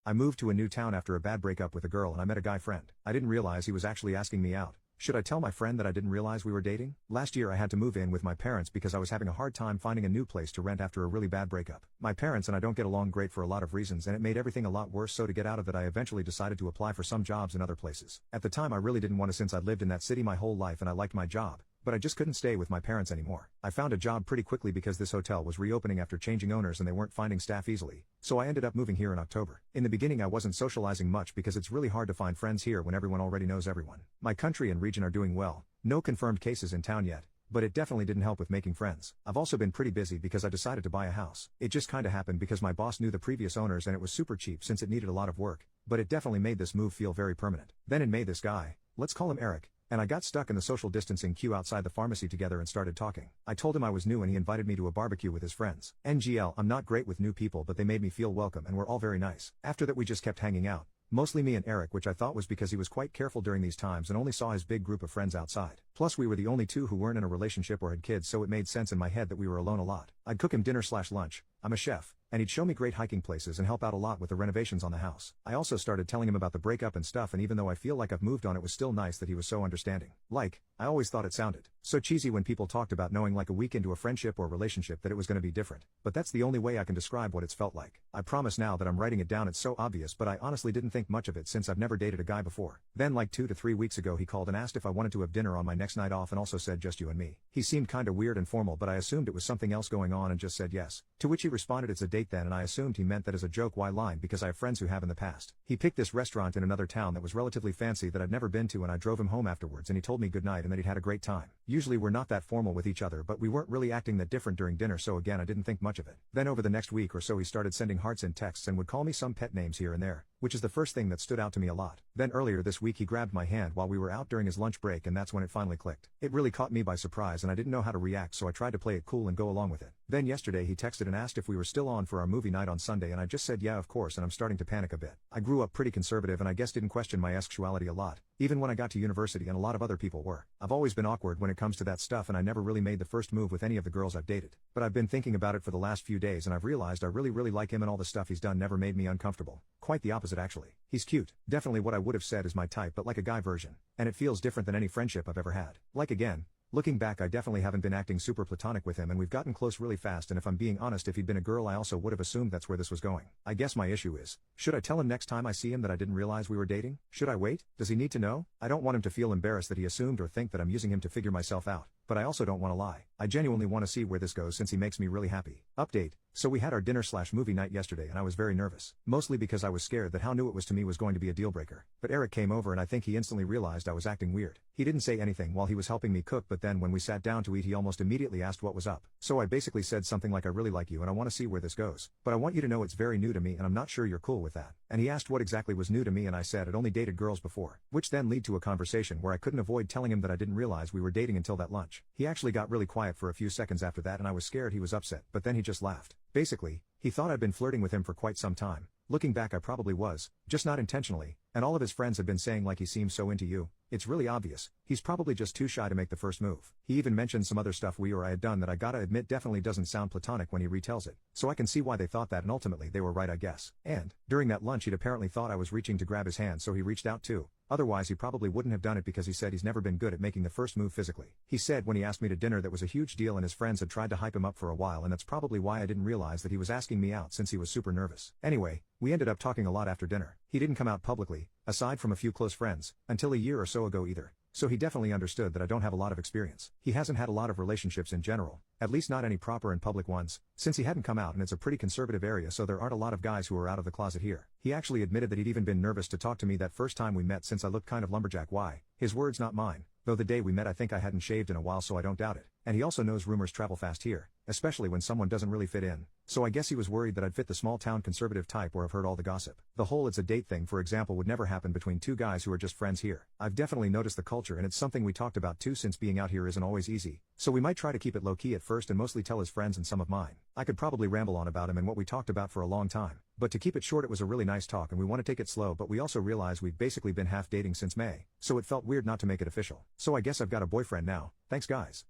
I moved to a new town after a bad breakup with a girl and I met a guy friend. I didn't realize he was actually asking me out. Should I tell my friend that I didn't realize we were dating? Last year I had to move in with my parents because I was having a hard time finding a new place to rent after a really bad breakup. My parents and I don't get along great for a lot of reasons and it made everything a lot worse, so to get out of it I eventually decided to apply for some jobs in other places. At the time I really didn't want to since I'd lived in that city my whole life and I liked my job. But I just couldn't stay with my parents anymore. I found a job pretty quickly because this hotel was reopening after changing owners and they weren't finding staff easily. So I ended up moving here in October. In the beginning I wasn't socializing much because it's really hard to find friends here when everyone already knows everyone. My country and region are doing well. No confirmed cases in town yet, but it definitely didn't help with making friends. I've also been pretty busy because I decided to buy a house. It just kinda happened because my boss knew the previous owners and it was super cheap since it needed a lot of work, but it definitely made this move feel very permanent. Then in May this guy, let's call him Eric, and I got stuck in the social distancing queue outside the pharmacy together and started talking. I told him I was new and he invited me to a barbecue with his friends. NGL, I'm not great with new people but they made me feel welcome and were all very nice. After that we just kept hanging out. Mostly me and Eric, which I thought was because he was quite careful during these times and only saw his big group of friends outside. Plus we were the only two who weren't in a relationship or had kids, so it made sense in my head that we were alone a lot. I'd cook him dinner/lunch, I'm a chef, and he'd show me great hiking places and help out a lot with the renovations on the house. I also started telling him about the breakup and stuff, and even though I feel like I've moved on, it was still nice that he was so understanding. Like, I always thought it sounded so cheesy when people talked about knowing like a week into a friendship or relationship that it was going to be different, but that's the only way I can describe what it's felt like. I promise now that I'm writing it down it's so obvious, but I honestly didn't think much of it since I've never dated a guy before. Then like 2 to 3 weeks ago he called and asked if I wanted to have dinner on my next night off and also said just you and me. He seemed kinda weird and formal but I assumed it was something else going on and just said yes. To which he responded it's a date then, and I assumed he meant that as a joke. Why line? Because I have friends who have in the past. He picked this restaurant in another town that was relatively fancy that I'd never been to and I drove him home afterwards and he told me goodnight and that he'd had a great time. Usually we're not that formal with each other but we weren't really acting that different during dinner, so again I didn't think much of it. Then over the next week or so he started sending hearts in texts and would call me some pet names here and there, which is the first thing that stood out to me a lot. Then earlier this week he grabbed my hand while we were out during his lunch break and that's when it finally clicked. It really caught me by surprise and I didn't know how to react, so I tried to play it cool and go along with it. Then yesterday he texted and asked if we were still on for our movie night on Sunday and I just said yeah of course, and I'm starting to panic a bit. I grew up pretty conservative and I guess didn't question my sexuality a lot, even when I got to university and a lot of other people were. I've always been awkward when it comes to that stuff and I never really made the first move with any of the girls I've dated. But I've been thinking about it for the last few days and I've realized I really like him and all the stuff he's done never made me uncomfortable. Quite the opposite actually. He's cute, definitely what I would have said is my type but like a guy version. And it feels different than any friendship I've ever had. Like again, looking back I definitely haven't been acting super platonic with him and we've gotten close really fast, and if I'm being honest if he'd been a girl I also would have assumed that's where this was going. I guess my issue is, should I tell him next time I see him that I didn't realize we were dating? Should I wait? Does he need to know? I don't want him to feel embarrassed that he assumed or think that I'm using him to figure myself out, but I also don't want to lie. I genuinely want to see where this goes since he makes me really happy. Update. So we had our dinner/movie night yesterday and I was very nervous. Mostly because I was scared that how new it was to me was going to be a deal breaker. But Eric came over and I think he instantly realized I was acting weird. He didn't say anything while he was helping me cook, but then when we sat down to eat he almost immediately asked what was up. So I basically said something like I really like you and I want to see where this goes, but I want you to know it's very new to me and I'm not sure you're cool with that. And he asked what exactly was new to me and I said I'd only dated girls before, which then led to a conversation where I couldn't avoid telling him that I didn't realize we were dating until that lunch. He actually got really quiet for a few seconds after that and I was scared he was upset, but then he just laughed. Basically, he thought I'd been flirting with him for quite some time. Looking back I probably was, just not intentionally, and all of his friends had been saying like he seems so into you. It's really obvious, he's probably just too shy to make the first move. He even mentioned some other stuff we or I had done that I gotta admit definitely doesn't sound platonic when he retells it, so I can see why they thought that and ultimately they were right I guess. And, during that lunch he'd apparently thought I was reaching to grab his hand, so he reached out too. Otherwise he probably wouldn't have done it because he said he's never been good at making the first move physically. He said when he asked me to dinner that was a huge deal and his friends had tried to hype him up for a while, and that's probably why I didn't realize that he was asking me out since he was super nervous. Anyway, we ended up talking a lot after dinner. He didn't come out publicly, aside from a few close friends, until a year or so ago either. So he definitely understood that I don't have a lot of experience. He hasn't had a lot of relationships in general, at least not any proper and public ones, since he hadn't come out, and it's a pretty conservative area so there aren't a lot of guys who are out of the closet here. He actually admitted that he'd even been nervous to talk to me that first time we met since I looked kind of lumberjack. Why? His words not mine, though the day we met I think I hadn't shaved in a while, so I don't doubt it. And he also knows rumors travel fast here, especially when someone doesn't really fit in. So I guess he was worried that I'd fit the small town conservative type or have heard all the gossip. The whole it's a date thing for example would never happen between two guys who are just friends here. I've definitely noticed the culture and it's something we talked about too since being out here isn't always easy. So we might try to keep it low key at first and mostly tell his friends and some of mine. I could probably ramble on about him and what we talked about for a long time. But to keep it short, it was a really nice talk and we want to take it slow, but we also realize we've basically been half dating since May. So it felt weird not to make it official. So I guess I've got a boyfriend now. Thanks guys.